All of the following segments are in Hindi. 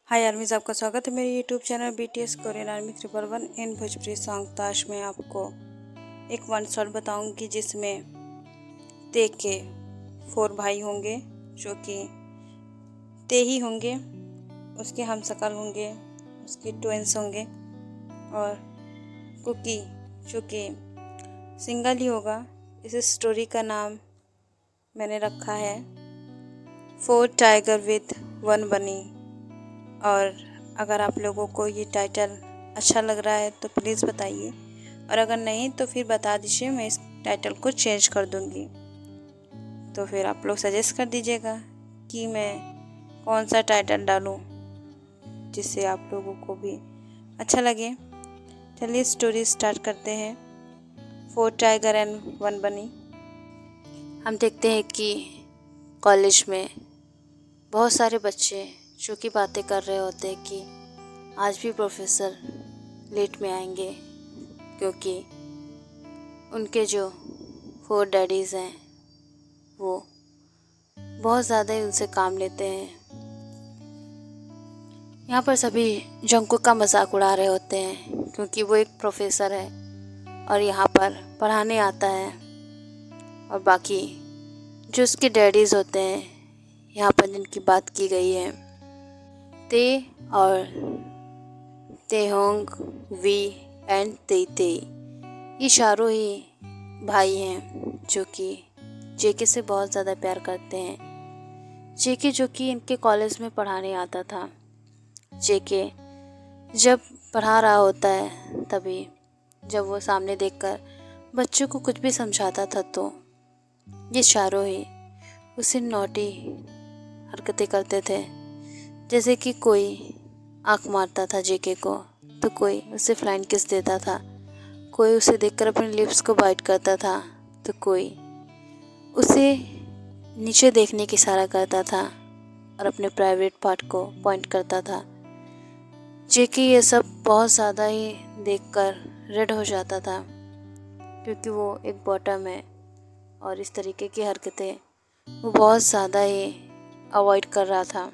हाय आर्मीज, आपका स्वागत है मेरे YouTube channel BTS Korean army 111 इन भोजपुरी सॉन्ग ताश में आपको एक वन शॉट बताऊंगी जिसमें ते के 4 भाई होंगे जो कि ते ही होंगे, उसके हमशक्ल होंगे, उसके ट्विंस होंगे और कुकी जो कि सिंगल ही होगा। इस स्टोरी का नाम मैंने रखा है 4 टाइगर विद 1 बनी। और अगर आप लोगों को ये टाइटल अच्छा लग रहा है तो प्लीज़ बताइए, और अगर नहीं तो फिर बता दीजिए, मैं इस टाइटल को चेंज कर दूँगी। तो फिर आप लोग सजेस्ट कर दीजिएगा कि मैं कौन सा टाइटल डालूँ जिससे आप लोगों को भी अच्छा लगे। चलिए स्टोरी स्टार्ट करते हैं। 4 टाइगर एंड 1 बनी। हम देखते हैं कि कॉलेज में बहुत सारे बच्चे जो कि बातें कर रहे होते हैं कि आज भी प्रोफेसर लेट में आएंगे, क्योंकि उनके जो 4 डैडीज़ हैं वो बहुत ज़्यादा ही उनसे काम लेते हैं। यहाँ पर सभी जंकू का मजाक उड़ा रहे होते हैं क्योंकि वो एक प्रोफेसर है और यहाँ पर पढ़ाने आता है, और बाकी जो उसके डैडीज़ होते हैं यहाँ पर जिनकी बात की गई है, ते और तेहोंग, वी एंड ते ये चारों ही भाई हैं जो कि जेके से बहुत ज़्यादा प्यार करते हैं। जेके जो कि इनके कॉलेज में पढ़ाने आता था। जेके जब पढ़ा रहा होता है तभी जब वो सामने देखकर बच्चों को कुछ भी समझाता था तो ये चारों ही उसे नॉटी हरकतें करते थे। जैसे कि कोई आँख मारता था जेके को तो कोई उसे फ्लाइंग किस देता था, कोई उसे देखकर अपने लिप्स को बाइट करता था तो कोई उसे नीचे देखने की इशारा करता था और अपने प्राइवेट पार्ट को पॉइंट करता था। जेके ये सब बहुत ज़्यादा ही देखकर रेड हो जाता था क्योंकि वो एक बॉटम है और इस तरीके की हरकतें वो बहुत ज़्यादा ही अवॉइड कर रहा था।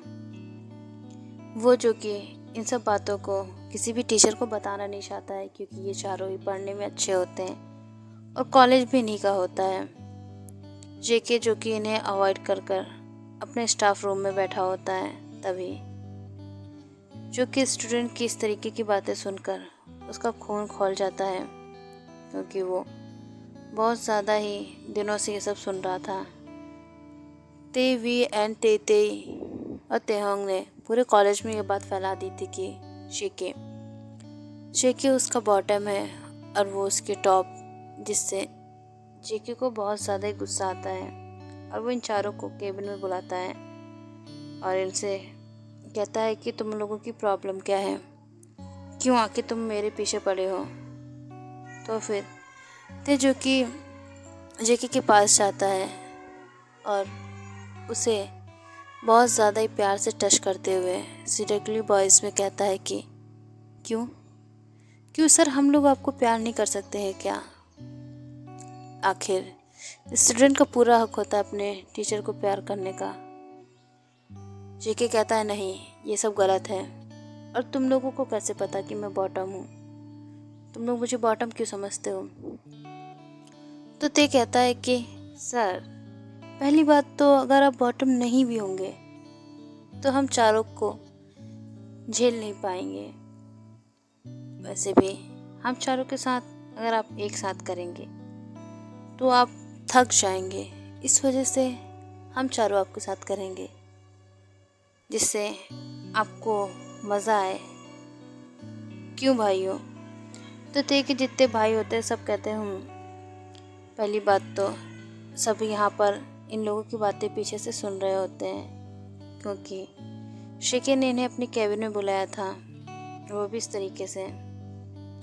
वो जो कि इन सब बातों को किसी भी टीचर को बताना नहीं चाहता है क्योंकि ये चारों ही पढ़ने में अच्छे होते हैं और कॉलेज भी इन्हीं का होता है। जेके जो कि इन्हें अवॉइड कर कर अपने स्टाफ रूम में बैठा होता है, तभी जो कि स्टूडेंट की इस तरीके की बातें सुनकर उसका खून खौल जाता है क्योंकि वो बहुत ज़्यादा ही दिनों से ये सब सुन रहा था। ते वी एंड ते और तेहोंग ने पूरे कॉलेज में ये बात फैला दी थी कि जेके उसका बॉटम है और वो उसके टॉप, जिससे जेके को बहुत ज़्यादा ही गुस्सा आता है और वो इन चारों को केबिन में बुलाता है और इनसे कहता है कि तुम लोगों की प्रॉब्लम क्या है, क्यों आके तुम मेरे पीछे पड़े हो। तो फिर ते जो कि जेके के पास जाता है और उसे बहुत ज़्यादा ही प्यार से टच करते हुए सीरियसली वॉइस में कहता है कि क्यों क्यों सर, हम लोग आपको प्यार नहीं कर सकते हैं क्या? आखिर स्टूडेंट का पूरा हक होता है अपने टीचर को प्यार करने का। जेके कहता है नहीं, ये सब गलत है, और तुम लोगों को कैसे पता कि मैं बॉटम हूँ? तुम लोग मुझे बॉटम क्यों समझते हो? तो ते कहता है कि सर, पहली बात तो अगर आप बॉटम नहीं भी होंगे तो हम चारों को झेल नहीं पाएंगे। वैसे भी हम चारों के साथ अगर आप एक साथ करेंगे तो आप थक जाएंगे, इस वजह से हम चारों आपके साथ करेंगे जिससे आपको मज़ा आए। क्यों भाइयों? तो ते के जितने भाई होते हैं सब कहते हैं हम। पहली बात तो सब यहाँ पर इन लोगों की बातें पीछे से सुन रहे होते हैं क्योंकि जेके ने इन्हें अपनी कैबिन में बुलाया था, वो भी इस तरीके से।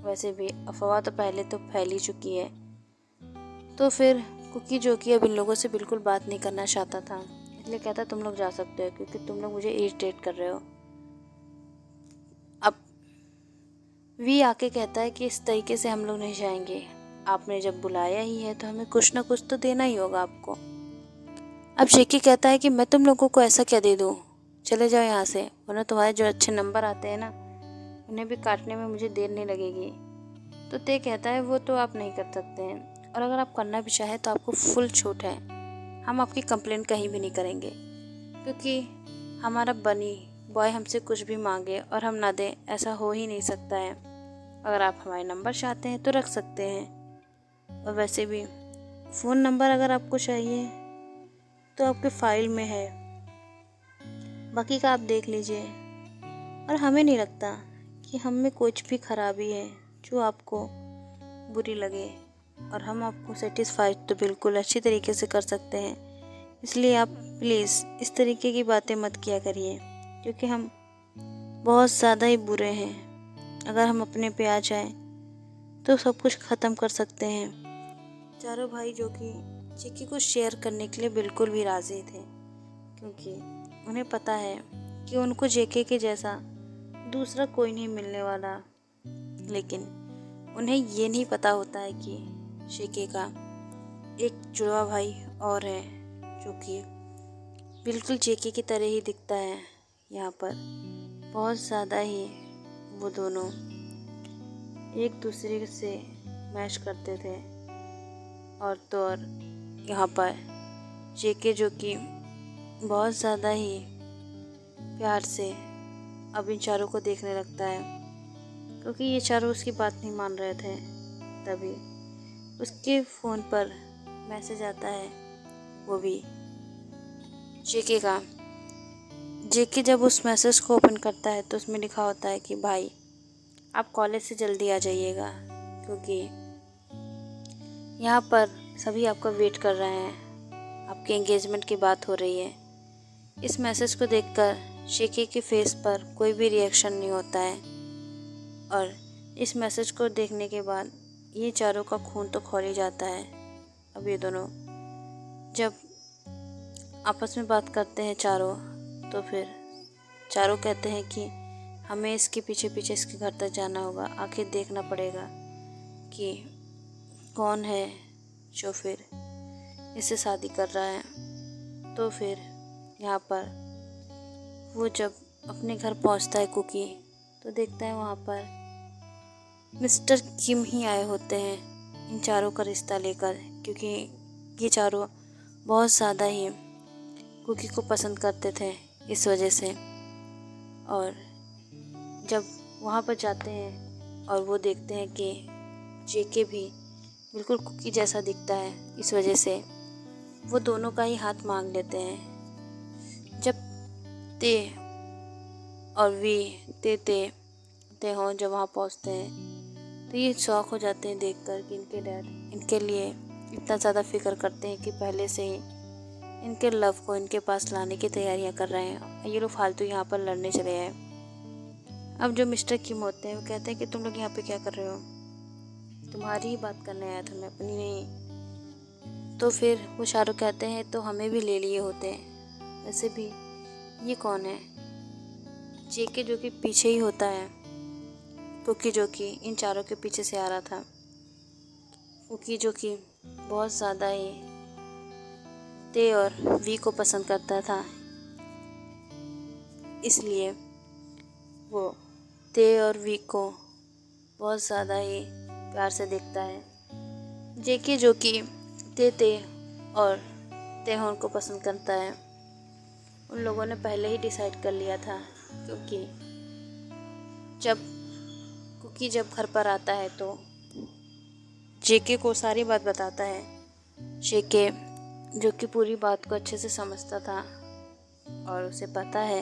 वैसे भी अफवाह तो पहले तो फैल ही चुकी है। तो फिर कुकी जो कि अब इन लोगों से बिल्कुल बात नहीं करना चाहता था, इसलिए कहता तुम लोग जा सकते हो क्योंकि तुम लोग मुझे इरिटेट कर रहे हो। अब वी आके कहता है कि इस तरीके से हम लोग नहीं जाएंगे, आपने जब बुलाया ही है तो हमें कुछ ना कुछ तो देना ही होगा आपको। अब जेके कहता है कि मैं तुम लोगों को ऐसा क्या दे दूँ चले जाओ यहाँ से, वरना तुम्हारे जो अच्छे नंबर आते हैं ना उन्हें भी काटने में मुझे देर नहीं लगेगी। तो ते कहता है वो तो आप नहीं कर सकते हैं, और अगर आप करना भी चाहें तो आपको फुल छूट है। हम आपकी कंप्लेंट कहीं भी नहीं करेंगे, क्योंकि हमारा बनी बॉय हमसे कुछ भी मांगे और हम ना दें, ऐसा हो ही नहीं सकता है। अगर आप हमारे नंबर चाहते हैं तो रख सकते हैं, और वैसे भी फ़ोन नंबर अगर आपको चाहिए तो आपके फाइल में है, बाकी का आप देख लीजिए। और हमें नहीं लगता कि हम में कुछ भी खराबी है जो आपको बुरी लगे, और हम आपको सेटिस्फाइड तो बिल्कुल अच्छी तरीके से कर सकते हैं। इसलिए आप प्लीज़ इस तरीके की बातें मत किया करिए, क्योंकि हम बहुत ज़्यादा ही बुरे हैं। अगर हम अपने पे आ जाएं तो सब कुछ ख़त्म कर सकते हैं। चारों भाई जो कि चिक्की को शेयर करने के लिए बिल्कुल भी राज़ी थे, क्योंकि उन्हें पता है कि उनको जेके के जैसा दूसरा कोई नहीं मिलने वाला। लेकिन उन्हें ये नहीं पता होता है कि जेके का एक जुड़वा भाई और है, जो कि बिल्कुल जेके की तरह ही दिखता है। यहाँ पर बहुत ज़्यादा ही वो दोनों एक दूसरे से मैच करते थे। और तो और यहाँ पर जेके जो कि बहुत ज़्यादा ही प्यार से अब इन चारों को देखने लगता है, क्योंकि ये चारों उसकी बात नहीं मान रहे थे। तभी उसके फ़ोन पर मैसेज आता है, वो भी जेके का। जेके जब उस मैसेज को ओपन करता है तो उसमें लिखा होता है कि भाई आप कॉलेज से जल्दी आ जाइएगा, क्योंकि यहाँ पर सभी आपका वेट कर रहे हैं, आपके एंगेजमेंट की बात हो रही है। इस मैसेज को देखकर जेके के फेस पर कोई भी रिएक्शन नहीं होता है, और इस मैसेज को देखने के बाद ये चारों का खून तो खौल ही जाता है। अब ये दोनों जब आपस में बात करते हैं चारों, तो फिर चारों कहते हैं कि हमें इसके पीछे पीछे इसके घर तक जाना होगा, आखिर देखना पड़ेगा कि कौन है जो फिर इससे शादी कर रहा है। तो फिर यहाँ पर वो जब अपने घर पहुँचता है कुकी, तो देखता है वहाँ पर मिस्टर किम ही आए होते हैं इन चारों का रिश्ता लेकर, क्योंकि ये चारों बहुत ज़्यादा ही कुकी को पसंद करते थे इस वजह से। और जब वहाँ पर जाते हैं और वो देखते हैं कि जेके भी बिल्कुल कुकी जैसा दिखता है, इस वजह से वो दोनों का ही हाथ मांग लेते हैं। जब ते और वी ते हों जब वहाँ पहुँचते हैं तो ये शौक हो जाते हैं देखकर कि इनके डैड इनके लिए इतना ज़्यादा फिक्र करते हैं कि पहले से ही इनके लव को इनके पास लाने की तैयारियां कर रहे हैं। ये लोग फालतू यहाँ पर लड़ने चले हैं। अब जो मिस्टर किम होते हैं वो कहते हैं कि तुम लोग यहाँ पे क्या कर रहे हो, तुम्हारी ही बात करने आया था मैं, अपनी नहीं। तो फिर वो चारों कहते हैं तो हमें भी ले लिए होते हैं। वैसे भी ये कौन है? जेके जो कि पीछे ही होता है, कुकी जो कि इन चारों के पीछे से आ रहा था। कुकी जो कि बहुत ज़्यादा ही ते और वी को पसंद करता था, इसलिए वो ते और वी को बहुत ज़्यादा ही प्यार से देखता है। जेके जो कि ते और तेहोन को पसंद करता है। उन लोगों ने पहले ही डिसाइड कर लिया था, क्योंकि कुकी जब घर पर आता है तो जेके को सारी बात बताता है। जेके जो कि पूरी बात को अच्छे से समझता था, और उसे पता है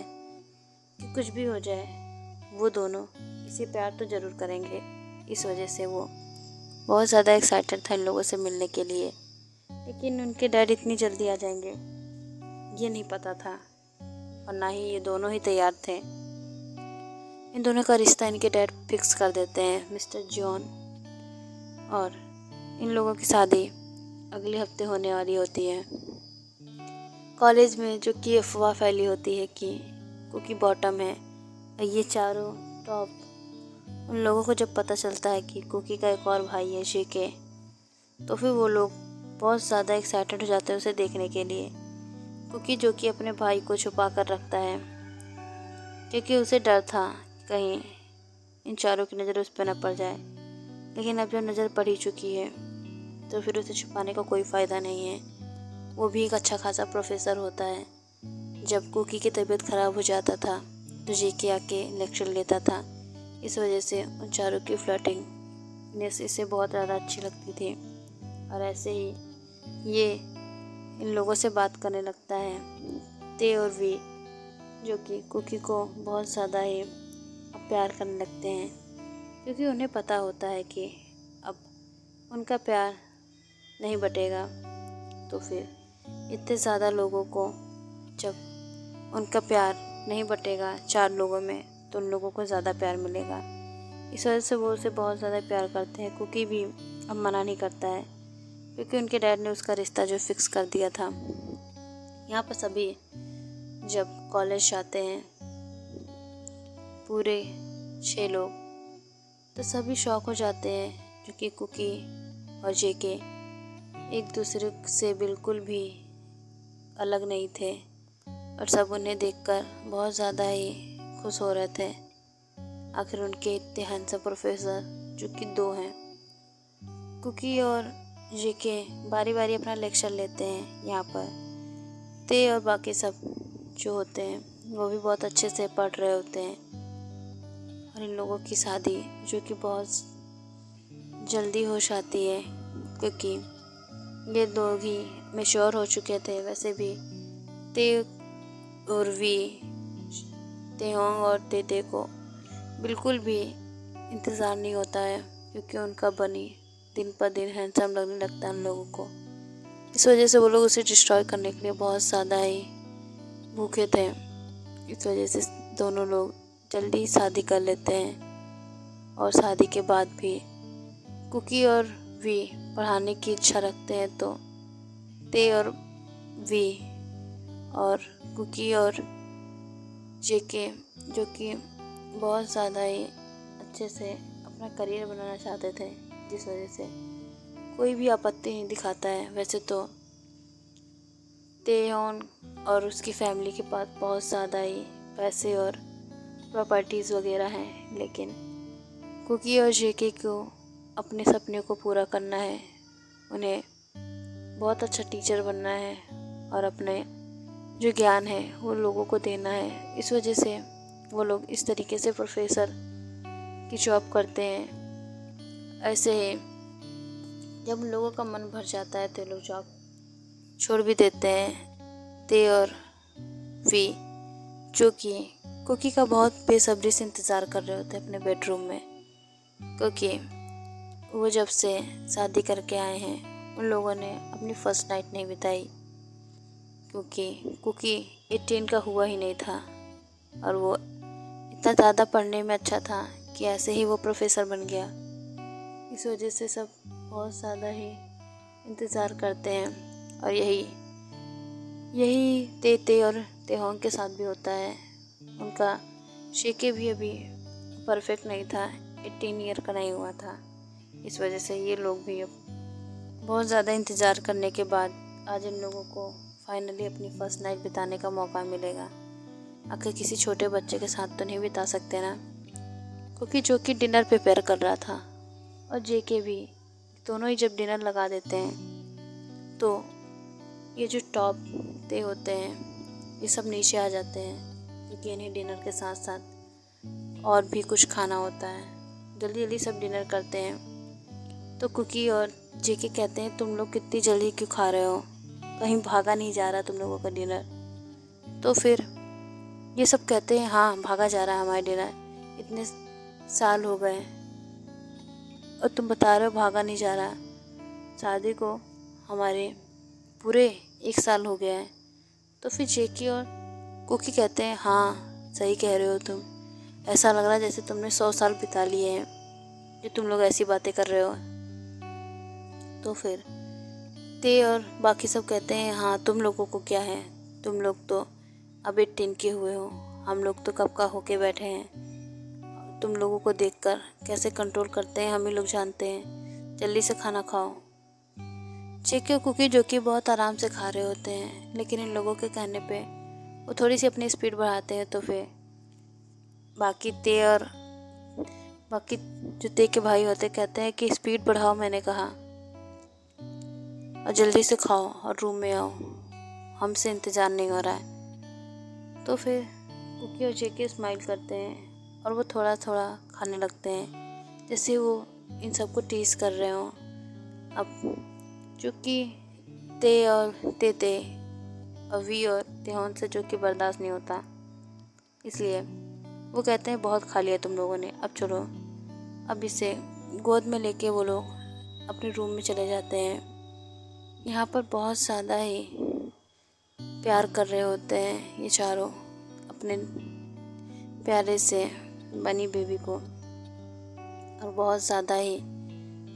कि कुछ भी हो जाए वो दोनों इसे प्यार तो ज़रूर करेंगे। इस वजह से वो बहुत ज़्यादा एक्साइटेड था इन लोगों से मिलने के लिए। लेकिन उनके डैड इतनी जल्दी आ जाएंगे ये नहीं पता था, और ना ही ये दोनों ही तैयार थे। इन दोनों का रिश्ता इनके डैड फिक्स कर देते हैं, मिस्टर जॉन, और इन लोगों की शादी अगले हफ्ते होने वाली होती है। कॉलेज में जो कि अफवाह फैली होती है कि कुकी बॉटम है और ये चारों टॉप। उन लोगों को जब पता चलता है कि कुकी का एक और भाई है जेके, तो फिर वो लोग बहुत ज़्यादा एक्साइटेड हो जाते हैं उसे देखने के लिए। कुकी जो कि अपने भाई को छुपा कर रखता है, क्योंकि उसे डर था कहीं इन चारों की नज़र उस पर न पड़ जाए। लेकिन अब जब नज़र पड़ ही चुकी है तो फिर उसे छुपाने का कोई फ़ायदा नहीं है। वो भी एक अच्छा खासा प्रोफेसर होता है। जब कुकी की तबीयत ख़राब हो जाता था तो जेके आके लेक्चर लेता था। इस वजह से उन चारों की फ्लर्टिंगनेस इसे बहुत ज़्यादा अच्छी लगती थी। और ऐसे ही ये इन लोगों से बात करने लगता है, ते और वी, जो कि कुकी को बहुत ज़्यादा ही प्यार करने लगते हैं। क्योंकि उन्हें पता होता है कि अब उनका प्यार नहीं बटेगा। तो फिर इतने ज़्यादा लोगों को जब उनका प्यार नहीं बटेगा 4 लोगों में, तो उन लोगों को ज़्यादा प्यार मिलेगा। इस वजह से वो उसे बहुत ज़्यादा प्यार करते हैं। कुकी भी अब मना नहीं करता है क्योंकि उनके डैड ने उसका रिश्ता जो फिक्स कर दिया था। यहाँ पर सभी जब कॉलेज जाते हैं, पूरे 6 लोग, तो सभी शॉक हो जाते हैं क्योंकि कुकी और जेके एक दूसरे से बिल्कुल भी अलग नहीं थे। और सब उन्हें देखकर बहुत ज़्यादा ही खुश हो रहे थे। आखिर उनके इतने हैंडसम प्रोफेसर, जो कि 2 हैं। कुकी और जेके बारी बारी अपना लेक्चर लेते हैं यहाँ पर। ते और बाकी सब जो होते हैं वो भी बहुत अच्छे से पढ़ रहे होते हैं। और इन लोगों की शादी जो कि बहुत जल्दी हो जाती है क्योंकि ये लोग ही मैच्योर हो चुके थे। वैसे भी ते और वी, तेहोंग और तेते को बिल्कुल भी इंतज़ार नहीं होता है क्योंकि उनका बनी दिन पर दिन हैंडसम लगने लगता है उन लोगों को। इस वजह से वो लोग उसे डिस्ट्रॉय करने के लिए बहुत ज़्यादा ही भूखे थे। इस वजह से दोनों लोग जल्दी ही शादी कर लेते हैं। और शादी के बाद भी कुकी और वी पढ़ाने की इच्छा रखते हैं, तो ते और वी और कुकी और जेके, जो कि बहुत ज़्यादा ही अच्छे से अपना करियर बनाना चाहते थे, जिस वजह से कोई भी आपत्ति नहीं दिखाता है। वैसे तो तेहोन और उसकी फैमिली के पास बहुत ज़्यादा ही पैसे और प्रॉपर्टीज़ वगैरह हैं, लेकिन कुकी और जेके को अपने सपने को पूरा करना है। उन्हें बहुत अच्छा टीचर बनना है और अपने जो ज्ञान है वो लोगों को देना है। इस वजह से वो लोग इस तरीके से प्रोफेसर की जॉब करते हैं। ऐसे ही जब उन लोगों का मन भर जाता है तो लोग जॉब छोड़ भी देते हैं। ते और वी, जो कि कुकी का बहुत बेसब्री से इंतज़ार कर रहे होते हैं अपने बेडरूम में, क्योंकि वो जब से शादी करके आए हैं उन लोगों ने अपनी फर्स्ट नाइट नहीं बिताई। क्योंकि कुकी 18 का हुआ ही नहीं था और वो इतना ज़्यादा पढ़ने में अच्छा था कि ऐसे ही वो प्रोफेसर बन गया। इस वजह से सब बहुत ज़्यादा ही इंतज़ार करते हैं। और यही तेते और तेहोंग के साथ भी होता है। उनका शेके भी अभी परफेक्ट नहीं था, 18 ईयर का नहीं हुआ था। इस वजह से ये लोग भी अब बहुत ज़्यादा इंतज़ार करने के बाद आज इन लोगों को फाइनली अपनी फर्स्ट नाइट बिताने का मौका मिलेगा। आखिर किसी छोटे बच्चे के साथ तो नहीं बिता सकते ना। क्योंकि जो कि डिनर प्रिपेयर कर रहा था और जेके भी, दोनों ही जब डिनर लगा देते हैं तो ये जो टॉप ते होते हैं ये सब नीचे आ जाते हैं, क्योंकि इन्हें डिनर के साथ साथ और भी कुछ खाना होता है। जल्दी जल्दी सब डिनर करते हैं। तो कुकी और जेके कहते हैं, तुम लोग कितनी जल्दी क्यों खा रहे हो, कहीं भागा नहीं जा रहा तुम लोगों का डिनर? तो फिर ये सब कहते हैं, हाँ भागा जा रहा है हमारा डिनर, इतने साल हो गए और तुम बता रहे हो भागा नहीं जा रहा। शादी को हमारे पूरे 1 साल हो गया है। तो फिर जेके और कुकी कहते हैं, हाँ सही कह रहे हो तुम, ऐसा लग रहा है जैसे तुमने 100 साल बिता लिए हैं जो तुम लोग ऐसी बातें कर रहे हो। तो फिर ते और बाकी सब कहते हैं, हाँ तुम लोगों को क्या है, तुम लोग तो अब 18 के हुए हो, हम लोग तो कब का होके बैठे हैं। तुम लोगों को देखकर कैसे कंट्रोल करते हैं हम ही लोग जानते हैं, जल्दी से खाना खाओ। जेके और कुकी जो कि बहुत आराम से खा रहे होते हैं, लेकिन इन लोगों के कहने पे वो थोड़ी सी अपनी स्पीड बढ़ाते हैं। तो फिर बाकी ते और बाकी जो ते के भाई होते कहते हैं कि स्पीड बढ़ाओ, मैंने कहा, और जल्दी से खाओ और रूम में आओ, हमसे इंतज़ार नहीं हो रहा है। तो फिर कुकी और जेके स्माइल करते हैं और वो थोड़ा थोड़ा खाने लगते हैं, जैसे वो इन सबको टीज कर रहे हों। अब चूँकि ते और ते और वी और तेहोन से जो कि बर्दाश्त नहीं होता, इसलिए वो कहते हैं बहुत खा लिया तुम लोगों ने, अब चलो। अब इसे गोद में लेके वो लोग अपने रूम में चले जाते हैं। यहाँ पर बहुत ज़्यादा ही प्यार कर रहे होते हैं ये चारों अपने प्यारे से बनी बेबी को, और बहुत ज़्यादा ही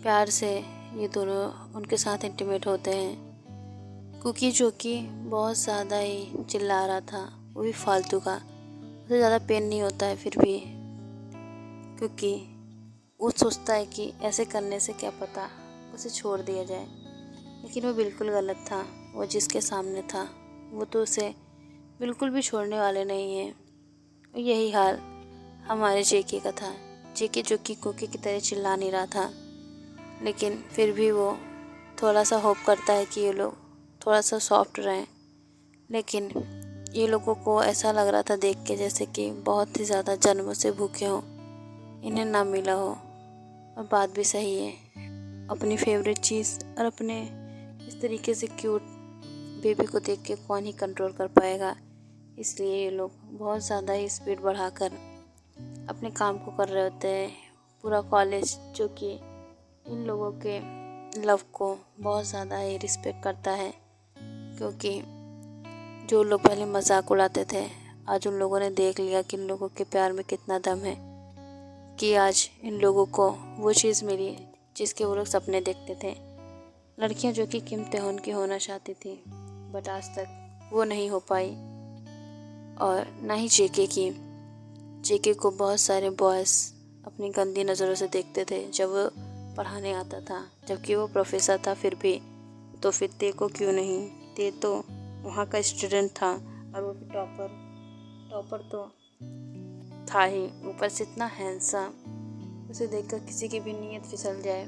प्यार से ये दोनों उनके साथ इंटीमेट होते हैं। कुकी जो कि बहुत ज़्यादा ही चिल्ला रहा था, वो भी फालतू का, उसे ज़्यादा पेन नहीं होता है फिर भी, क्योंकि वो सोचता है कि ऐसे करने से क्या पता उसे छोड़ दिया जाए, लेकिन वो बिल्कुल गलत था। वो जिसके सामने था वो तो उसे बिल्कुल भी छोड़ने वाले नहीं हैं। यही हाल हमारे जेके का था। जेके जो कि कुकी की तरह चिल्ला नहीं रहा था, लेकिन फिर भी वो थोड़ा सा होप करता है कि ये लोग थोड़ा सा सॉफ्ट रहें, लेकिन ये लोगों को ऐसा लग रहा था देख के जैसे कि बहुत ही ज़्यादा जन्मों से भूखे हों, इन्हें ना मिला हो। और बात भी सही है, अपनी फेवरेट चीज़ और अपने इस तरीके से क्यूट बेबी को देख के कौन ही कंट्रोल कर पाएगा। इसलिए ये लोग बहुत ज़्यादा ही स्पीड बढ़ाकर अपने काम को कर रहे होते हैं। पूरा कॉलेज जो कि इन लोगों के लव को बहुत ज़्यादा ही रिस्पेक्ट करता है, क्योंकि जो लोग पहले मजाक उड़ाते थे, आज उन लोगों ने देख लिया कि इन लोगों के प्यार में कितना दम है, कि आज इन लोगों को वो चीज़ मिली जिसके वो लोग सपने देखते थे। लड़कियां जो कि किम तेहोन की होना चाहती थी, बट आज तक वो नहीं हो पाई, और ना ही जेके की। जेके को बहुत सारे बॉयज़ अपनी गंदी नज़रों से देखते थे जब वो पढ़ाने आता था, जबकि वो प्रोफेसर था फिर भी। तो फिर ते को क्यों नहीं, ते तो वहाँ का स्टूडेंट था, और वो भी टॉपर तो था ही, ऊपर से इतना हैंडसम, उसे देखकर किसी की भी नीयत फिसल जाए।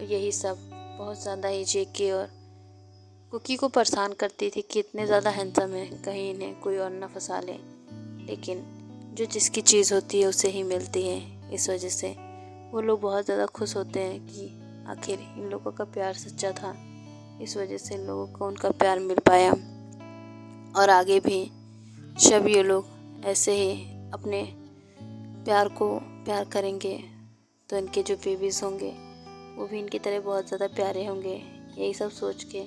यही सब बहुत ज़्यादा ही जेके और कुकी को परेशान करती थी कि इतने ज़्यादा हैंडसम है, कहीं इन्हें कोई और ना फंसा ले। लेकिन जो जिसकी चीज़ होती है उसे ही मिलती है, इस वजह से वो लोग बहुत ज़्यादा खुश होते हैं कि आखिर इन लोगों का प्यार सच्चा था। इस वजह से इन लोगों को उनका प्यार मिल पाया, और आगे भी जब ये लोग ऐसे ही अपने प्यार को प्यार करेंगे तो इनके जो बेबीज़ होंगे वो भी इनकी तरह बहुत ज़्यादा प्यारे होंगे। यही सब सोच के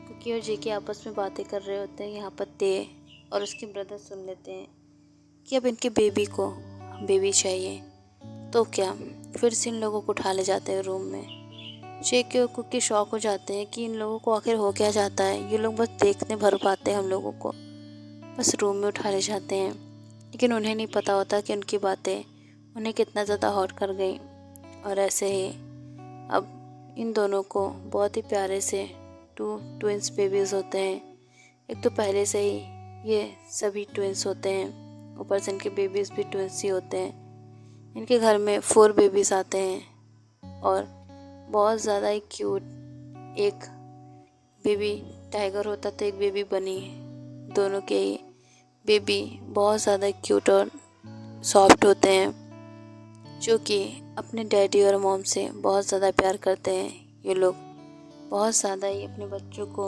कुकी और जेके आपस में बातें कर रहे होते हैं। यहाँ पर ते और उसके ब्रदर सुन लेते हैं कि अब इनके बेबी को बेबी चाहिए, तो क्या फिर से इन लोगों को उठा ले जाते हैं रूम में। जेके और कुकी शॉक हो जाते हैं कि इन लोगों को आखिर हो क्या जाता है, ये लोग बस देखने भर पाते हैं हम लोगों को, बस रूम में उठा ले जाते हैं। लेकिन उन्हें नहीं पता होता कि उनकी बातें उन्हें कितना ज़्यादा हॉट कर गई। और ऐसे ही अब इन दोनों को बहुत ही प्यारे से ट्विंस बेबीज़ होते हैं। एक तो पहले से ही ये सभी ट्विंस होते हैं, ऊपर से इनके बेबीज़ भी ट्विंस ही होते हैं। इनके घर में 4 बेबीज़ आते हैं, और बहुत ज़्यादा ही क्यूट एक बेबी टाइगर होता था, एक बेबी बनी। दोनों के ही बेबी बहुत ज़्यादा क्यूट और सॉफ्ट होते हैं, जो कि अपने डैडी और मॉम से बहुत ज़्यादा प्यार करते हैं। ये लोग बहुत ज़्यादा ही अपने बच्चों को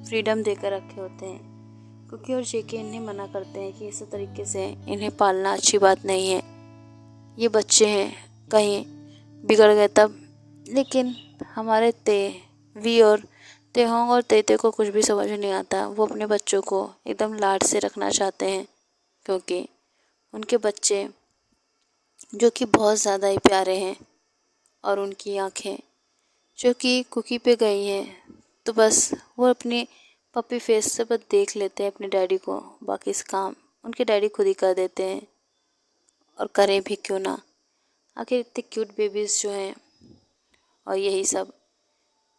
फ्रीडम देकर रखे होते हैं। कुकी और जेके इन्हें मना करते हैं कि इस तरीके से इन्हें पालना अच्छी बात नहीं है, ये बच्चे हैं, कहीं बिगड़ गए तब। लेकिन हमारे वी और तेहोंग और तेते को कुछ भी समझ नहीं आता। वो अपने बच्चों को एकदम लाड से रखना चाहते हैं, क्योंकि उनके बच्चे जो कि बहुत ज़्यादा ही प्यारे हैं, और उनकी आँखें जो कि कुकी पे गई हैं, तो बस वो अपनी पपी फेस से बस देख लेते हैं अपने डैडी को, बाकी इस काम उनके डैडी खुद ही कर देते हैं। और करें भी क्यों ना, आखिर इतने क्यूट बेबीज़ जो हैं। और यही सब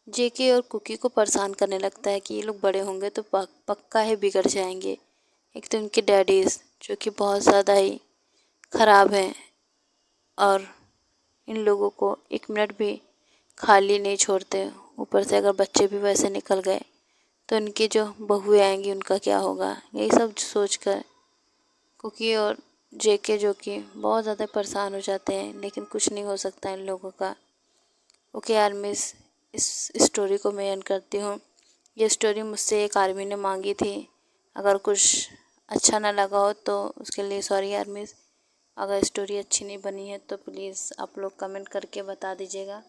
जेके और कुकी को परेशान करने लगता है कि ये लोग बड़े होंगे तो पक्का है बिगड़ जाएंगे। एक तो इनके डैडीज़ जो कि बहुत ज़्यादा ही ख़राब हैं और इन लोगों को एक मिनट भी खाली नहीं छोड़ते। ऊपर से अगर बच्चे भी वैसे निकल गए तो इनकी जो बहुएं आएंगी उनका क्या होगा, यही सब सोचकर कुकी और जेके जो कि बहुत ज़्यादा परेशान हो जाते हैं, लेकिन कुछ नहीं हो सकता इन लोगों का। ओके यार मिस, इस स्टोरी को मैं एंड करती हूँ। ये स्टोरी मुझसे एक आर्मी ने मांगी थी। अगर कुछ अच्छा ना लगा हो तो उसके लिए सॉरी यार मिस। अगर स्टोरी अच्छी नहीं बनी है तो प्लीज़ आप लोग कमेंट करके बता दीजिएगा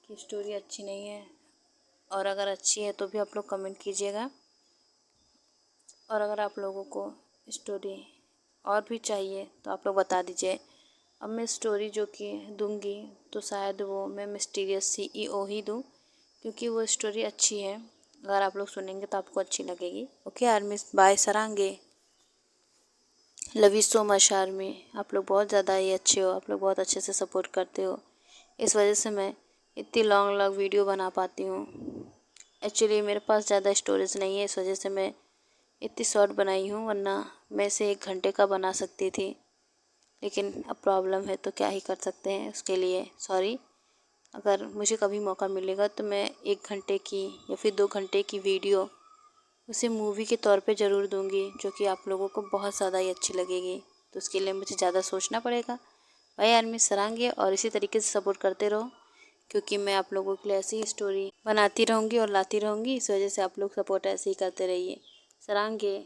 कि स्टोरी अच्छी नहीं है, और अगर अच्छी है तो भी आप लोग कमेंट कीजिएगा। और अगर आप लोगों को स्टोरी और भी चाहिए तो आप लोग बता दीजिए। अब मैं स्टोरी जो कि दूंगी तो शायद वो मैं मिस्टीरियस CEO ही दूं, क्योंकि वो स्टोरी अच्छी है। अगर आप लोग सुनेंगे तो आपको अच्छी लगेगी। ओके आर्मी, बाय सरांगे, love you so much army. आप लोग बहुत ज़्यादा ही अच्छे हो, आप लोग बहुत अच्छे से सपोर्ट करते हो, इस वजह से मैं इतनी लॉन्ग लॉन्ग वीडियो बना पाती हूँ। एक्चुअली मेरे पास ज़्यादा स्टोरेज नहीं है, इस वजह से मैं इतनी शॉर्ट बनाई हूँ, वरना मैं इसे 1 घंटे का बना सकती थी। लेकिन अब प्रॉब्लम है तो क्या ही कर सकते हैं, उसके लिए सॉरी। अगर मुझे कभी मौका मिलेगा तो मैं 1 घंटे की या फिर 2 घंटे की वीडियो उसे मूवी के तौर पे ज़रूर दूंगी, जो कि आप लोगों को बहुत ज़्यादा ही अच्छी लगेगी। तो उसके लिए मुझे ज़्यादा सोचना पड़ेगा। भाई आर्मी सरांगे और इसी तरीके से सपोर्ट करते रहो, क्योंकि मैं आप लोगों के लिए ऐसी ही स्टोरी बनाती रहूँगी और लाती रहूँगी। इस वजह से आप लोग सपोर्ट ऐसे ही करते रहिए। सरांगे।